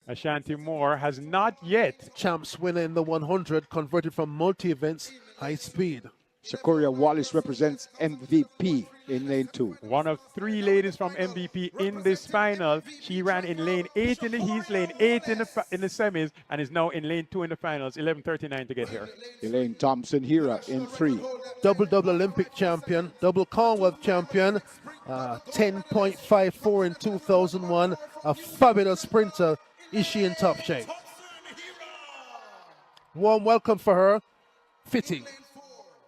Ashanti Moore has not yet. Champs winner in the 100, converted from multi-events, high speed. Shericka Wallace represents MVP in lane 2. One of 3 ladies from MVP in this final. She ran in lane 8 in the heats, lane 8 in the semis, and is now in lane 2 in the finals. 11:39 to get here. Elaine Thompson-Herah in 3. Double Olympic champion, double Commonwealth champion, 10.54 in 2001. A fabulous sprinter. Is she in top shape? Warm welcome for her. Fitting.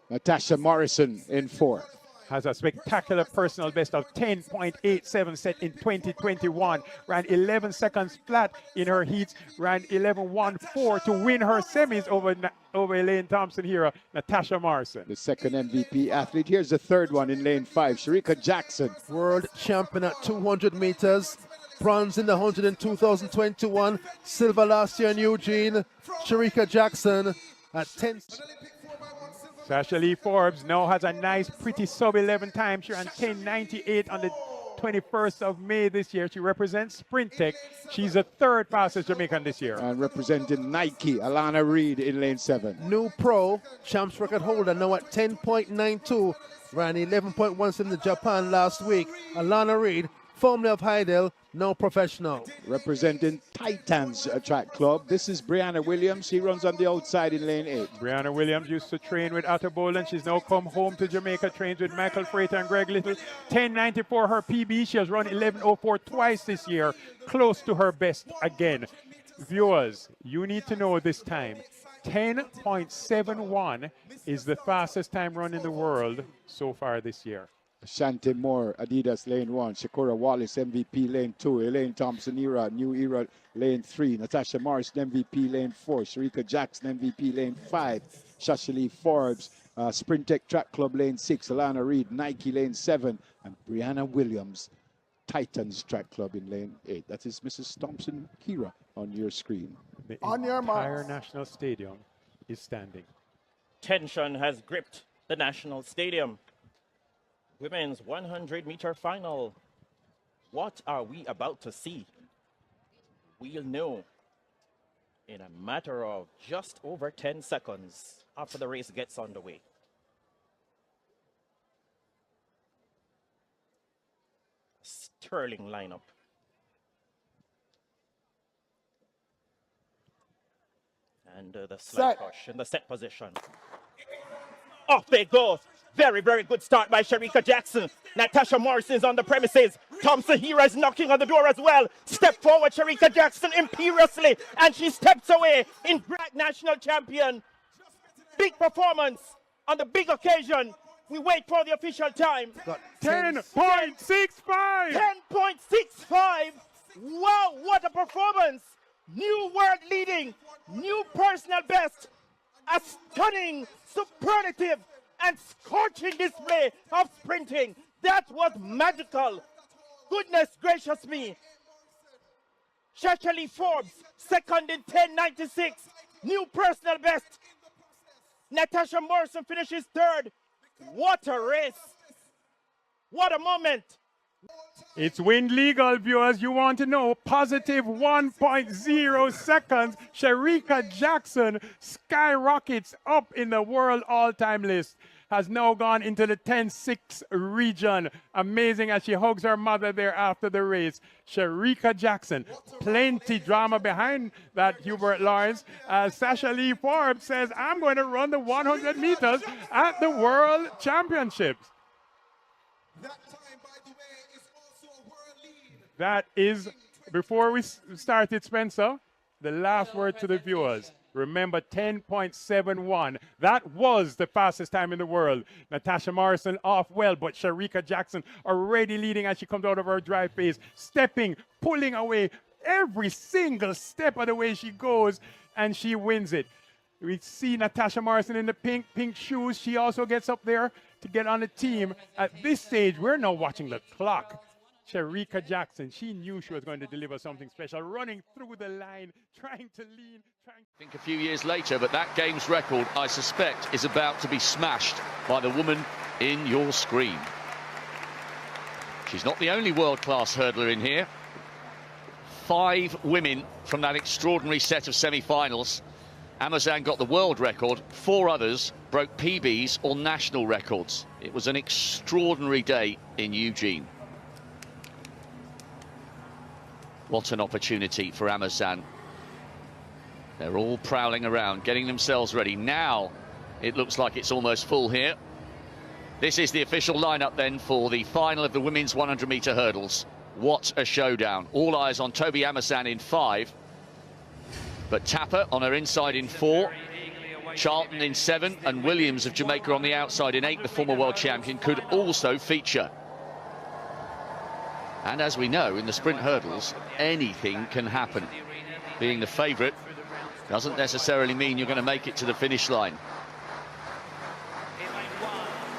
Natasha Morrison in 4. Has a spectacular personal best of 10.87 set in 2021. Ran 11 seconds flat in her heats. Ran 11.14 to win her semis over Elaine Thompson-Herah, Natasha Morrison. The second MVP athlete. Here's the third one in lane 5, Shericka Jackson. World champion at 200 meters. Bronze in the 100 in 2021. Silver last year in Eugene. Shericka Jackson at 10. Shashalee Forbes now has a nice, pretty sub-11 time. She ran 10.98 on the 21st of May this year. She represents Sprint Tech. She's the 3rd fastest Jamaican this year. And representing Nike, Alana Reid in lane 7. New pro, champs record holder, now at 10.92. Ran 11.17 in Japan last week. Alana Reid, formerly of Hydel, now professional. Representing Titans Track Club. This is Briana Williams. She runs on the outside in lane 8. Briana Williams used to train with Atta Bolden. She's now come home to Jamaica, trains with Michael Freighter and Greg Little. 10.94 her PB. She has run 11.04 twice this year, close to her best again. Viewers, you need to know this time. 10.71 is the fastest time run in the world so far this year. Ashanti Moore, Adidas lane 1. Shericka Wallace, MVP lane 2. Elaine Thompson-Herah, New Era lane 3. Natasha Morrison, MVP lane 4. Shericka Jackson, MVP lane 5. Shashalee Forbes, Sprint Tech Track Club lane 6. Alana Reid, Nike lane 7. And Briana Williams, Titans Track Club in lane 8. That is Mrs. Thompson-Herah on your screen. The entire National Stadium is standing. Tension has gripped the National Stadium. Women's 100-meter final. What are we about to see? We'll know in a matter of just over 10 seconds after the race gets underway. Sterling lineup. And the slide push in the set position. Off they go. Very, very good start by Shericka Jackson. Natasha Morrison is on the premises. Thompson-Herah is knocking on the door as well. Step forward, Shericka Jackson imperiously. And she steps away in great national champion. Big performance on the big occasion. We wait for the official time. 10.65! 10.65! Wow, what a performance! New world leading, new personal best. A stunning, superlative, and scorching display of sprinting. That was magical. Goodness gracious me. Shashalee Forbes, second in 10.96. New personal best. Natasha Morrison finishes 3rd. What a race. What a moment. It's wind legal, viewers. You want to know. Positive 1.0 seconds. Shericka Jackson skyrockets up in the world all-time list. Has now gone into the 10.6 region. Amazing as she hugs her mother there after the race. Shericka Jackson. Plenty drama behind that, Hubert Lawrence. Shashalee Forbes says, I'm going to run the 100 meters at the World Championships. That is, before we started, Spencer, the last word to the viewers. Remember, 10.71. That was the fastest time in the world. Natasha Morrison off well, but Shericka Jackson already leading as she comes out of her drive phase, stepping, pulling away every single step of the way she goes, and she wins it. We see Natasha Morrison in the pink shoes. She also gets up there to get on the team. At this stage, we're now watching the clock. Shericka Jackson, she knew she was going to deliver something special, running through the line, trying to lean. I think a few years later, but that game's record, I suspect, is about to be smashed by the woman in your screen. She's not the only world-class hurdler in here. 5 women from that extraordinary set of semi-finals. Amusan got the world record. 4 others broke PBs or national records. It was an extraordinary day in Eugene. What an opportunity for Amusan. They're all prowling around, getting themselves ready. Now it looks like it's almost full here. This is the official lineup then for the final of the women's 100-meter hurdles. What a showdown. All eyes on Tobi Amusan in 5. But Tapper on her inside in 4. Charlton in 7. And Williams of Jamaica on the outside in 8, the former world champion, could also feature. And as we know, in the sprint hurdles, anything can happen. Being the favourite doesn't necessarily mean you're going to make it to the finish line.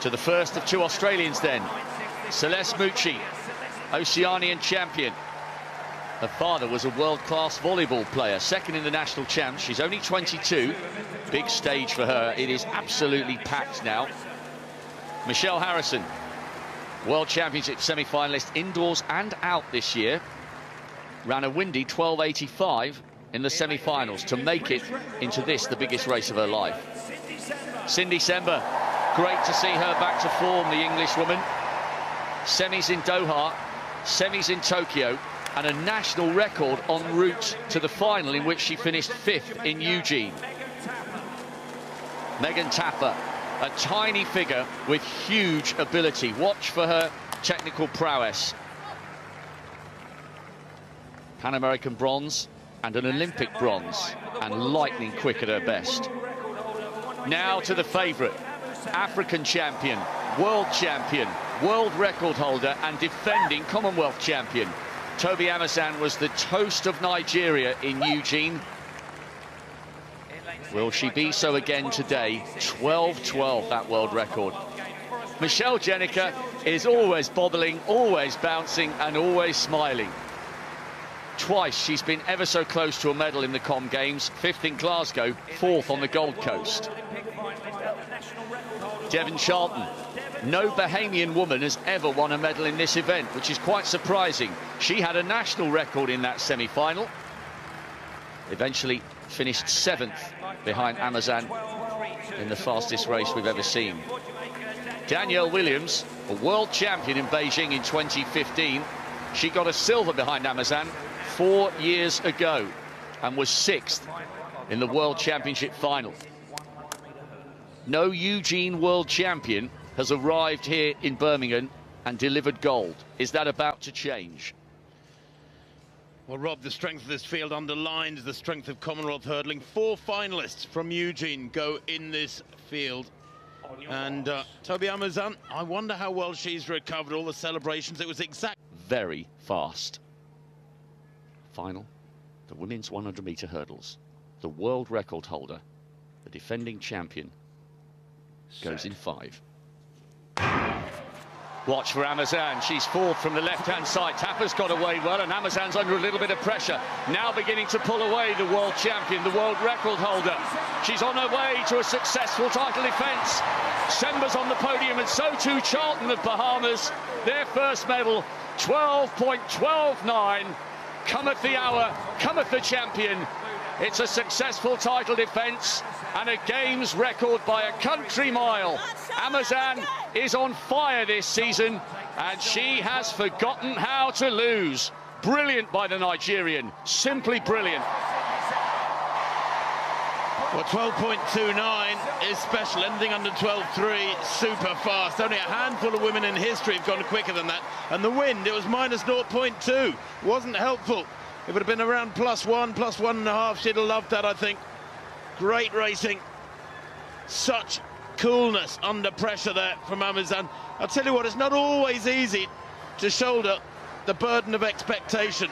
To the first of 2 Australians then. Celeste Mucci, Oceanian champion. Her father was a world-class volleyball player, second in the national champs. She's only 22. Big stage for her. It is absolutely packed now. Michelle Harrison, World Championship semi-finalist indoors and out this year. Ran a windy 12.85 in the semi-finals to make it into this, the biggest race of her life. Cindy Sember, great to see her back to form, the Englishwoman. Semis in Doha, semis in Tokyo, and a national record en route to the final, in which she finished 5th in Eugene. Megan Tapper, a tiny figure with huge ability. Watch for her technical prowess. Pan American bronze and an Olympic bronze, and lightning quick at her best. Now to the favourite, African champion, world record holder and defending Commonwealth champion. Tobi Amusan was the toast of Nigeria in Eugene. Will she be so again today? 12.12, that world record. Michelle Jenica is always bobbling, always bouncing and always smiling. Twice she's been ever so close to a medal in the Com Games. 5th in Glasgow, 4th on the Gold Coast. Devon Charlton. No Bahamian woman has ever won a medal in this event, which is quite surprising. She had a national record in that semi-final. Eventually finished 7th behind Amusan in the fastest race we've ever seen. Danielle Williams, a world champion in Beijing in 2015. She got a silver behind Amusan 4 years ago and was 6th in the World Championship final. No Eugene world champion has arrived here in Birmingham and delivered gold. Is that about to change? Well, Rob, the strength of this field underlines the strength of Commonwealth hurdling. 4 finalists from Eugene go in this field. And Tobi Amusan, I wonder how well she's recovered all the celebrations. It was exact. Very fast. Final, the women's 100-meter hurdles. The world record holder, the defending champion, goes in 5. Watch for Amusan. She's 4th from the left-hand side. Tapper's got away well, and Amusan's under a little bit of pressure. Now beginning to pull away the world champion, the world record holder. She's on her way to a successful title defence. Sember's on the podium, and so too Charlton of Bahamas. Their first medal, 12.129. Cometh the hour, cometh the champion. It's a successful title defence and a games record by a country mile. Amusan is on fire this season, and she has forgotten how to lose. Brilliant by the Nigerian, simply brilliant. Well, 12.29 is special. Anything under 12.3, super fast. Only a handful of women in history have gone quicker than that. And the wind, it was minus 0.2. Wasn't helpful. It would have been around +1, +1.5. She'd have loved that, I think. Great racing. Such coolness under pressure there from Amusan. I'll tell you what, it's not always easy to shoulder the burden of expectation.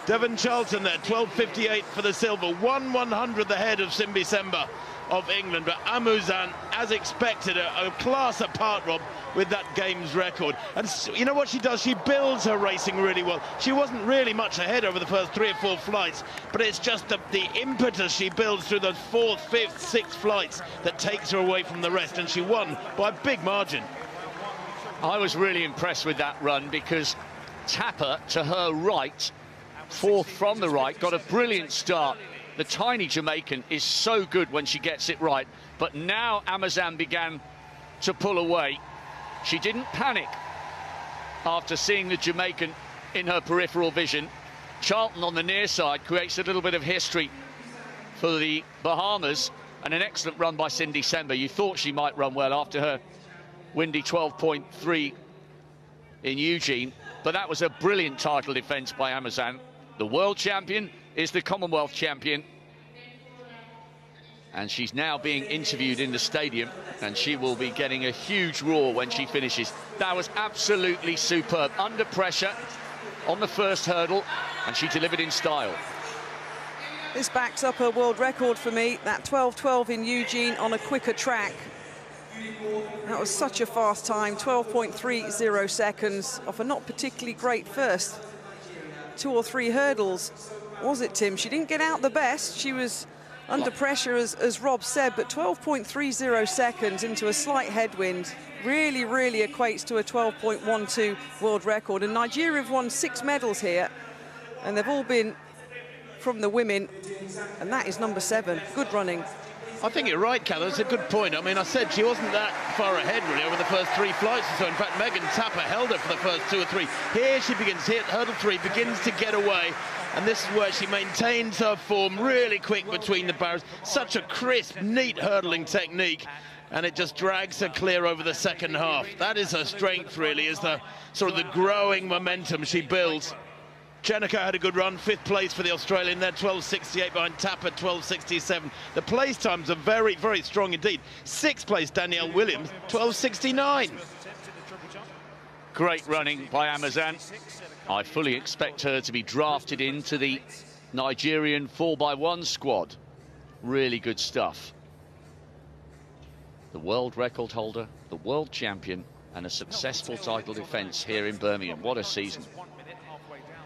Devon Charlton there, 12.58 for the silver, 1/100th ahead of Simbi Sember of England. But Amusan, as expected, a class apart, Rob, with that games record. And you know what she does? She builds her racing really well. She wasn't really much ahead over the first 3 or 4 flights, but it's just the impetus she builds through the 4th, 5th, 6th flights that takes her away from the rest, and she won by a big margin. I was really impressed with that run, because Tapper, to her right, fourth from the right, got a brilliant start. The tiny Jamaican is so good when she gets it right. But now Amusan began to pull away. She didn't panic after seeing the Jamaican in her peripheral vision. Charlton on the near side creates a little bit of history for the Bahamas, and an excellent run by Cindy Sember. You thought she might run well after her windy 12.3 in Eugene, but that was a brilliant title defence by Amusan. The world champion is the Commonwealth champion, and she's now being interviewed in the stadium, and she will be getting a huge roar when she finishes. That was absolutely superb. Under pressure on the first hurdle, and she delivered in style. This backs up her world record for me, that 12.12 in Eugene on a quicker track. That was such a fast time, 12.30 seconds off a not particularly great first 2 or 3 hurdles. Was it, Tim? She didn't get out the best. She was under pressure, as Rob said, but 12.30 seconds into a slight headwind really, really equates to a 12.12 world record. And Nigeria have won 6 medals here, and they've all been from the women, and that is number 7. Good running. I think you're right, Cal. That's a good point. I mean, I said she wasn't that far ahead, really, over the first 3 flights or so. In fact, Megan Tapper held her for the first 2 or 3. Here she begins, hit hurdle 3, begins to get away. And this is where she maintains her form really quick between the barriers. Such a crisp, neat hurdling technique. And it just drags her clear over the second half. That is her strength, really, is the sort of the growing momentum she builds. Jenica had a good run, 5th place for the Australian there, 12.68 behind Tapper, 12.67. The place times are very, very strong indeed. 6th place, Danielle Williams, 12.69. Great running by Amusan. I fully expect her to be drafted into the Nigerian 4x1 squad. Really good stuff. The world record holder, the world champion, and a successful title defence here in Birmingham. What a season.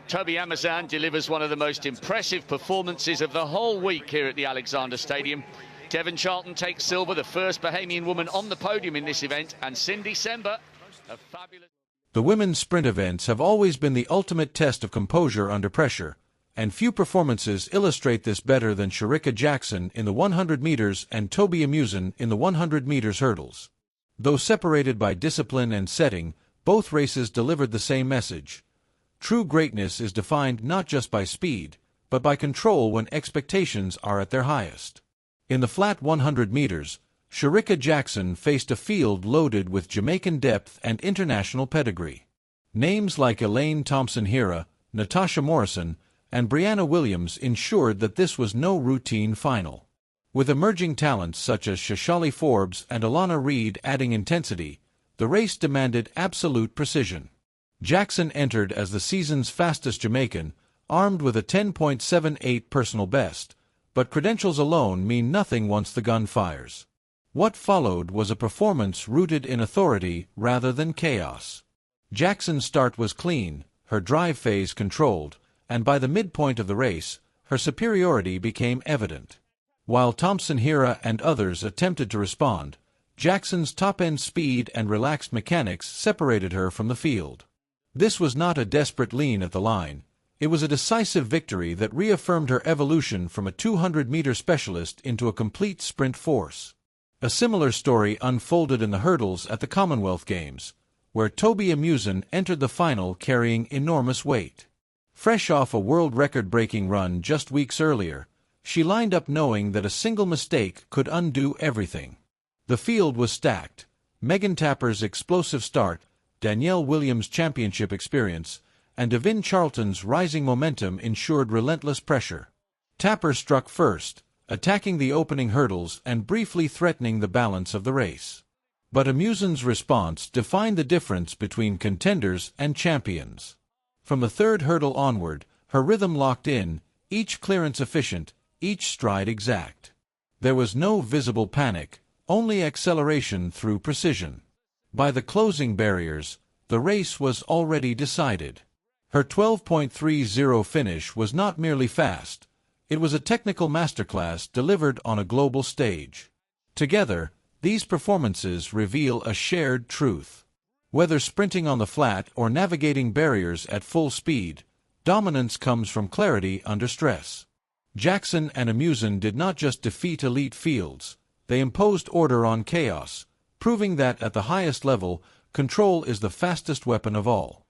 Tobi Amusan delivers one of the most impressive performances of the whole week here at the Alexander Stadium. Devon Charlton takes silver, the first Bahamian woman on the podium in this event, and Cindy Sember, a fabulous... The women's sprint events have always been the ultimate test of composure under pressure, and few performances illustrate this better than Shericka Jackson in the 100 meters and Tobi Amusan in the 100 meters hurdles. Though separated by discipline and setting, both races delivered the same message. True greatness is defined not just by speed, but by control when expectations are at their highest. In the flat 100 meters, Shericka Jackson faced a field loaded with Jamaican depth and international pedigree. Names like Elaine Thompson-Herah, Natasha Morrison, and Briana Williams ensured that this was no routine final. With emerging talents such as Shashalee, Forbes, and Alana Reid adding intensity, the race demanded absolute precision. Jackson entered as the season's fastest Jamaican, armed with a 10.78 personal best, but credentials alone mean nothing once the gun fires. What followed was a performance rooted in authority rather than chaos. Jackson's start was clean, her drive phase controlled, and by the midpoint of the race, her superiority became evident. While Thompson-Herah and others attempted to respond, Jackson's top-end speed and relaxed mechanics separated her from the field. This was not a desperate lean at the line. It was a decisive victory that reaffirmed her evolution from a 200-meter specialist into a complete sprint force. A similar story unfolded in the hurdles at the Commonwealth Games, where Tobi Amusan entered the final carrying enormous weight. Fresh off a world record-breaking run just weeks earlier, she lined up knowing that a single mistake could undo everything. The field was stacked. Megan Tapper's explosive start, Danielle Williams' championship experience, and Devon Charlton's rising momentum ensured relentless pressure. Tapper struck first, attacking the opening hurdles and briefly threatening the balance of the race. But Amusan's response defined the difference between contenders and champions. From the third hurdle onward, her rhythm locked in, each clearance efficient, each stride exact. There was no visible panic, only acceleration through precision. By the closing barriers, the race was already decided. Her 12.30 finish was not merely fast, it was a technical masterclass delivered on a global stage. Together, these performances reveal a shared truth. Whether sprinting on the flat or navigating barriers at full speed, Dominance comes from clarity under stress. Jackson and Amusan did not just defeat elite fields, they imposed order on chaos, proving that at the highest level, control is the fastest weapon of all.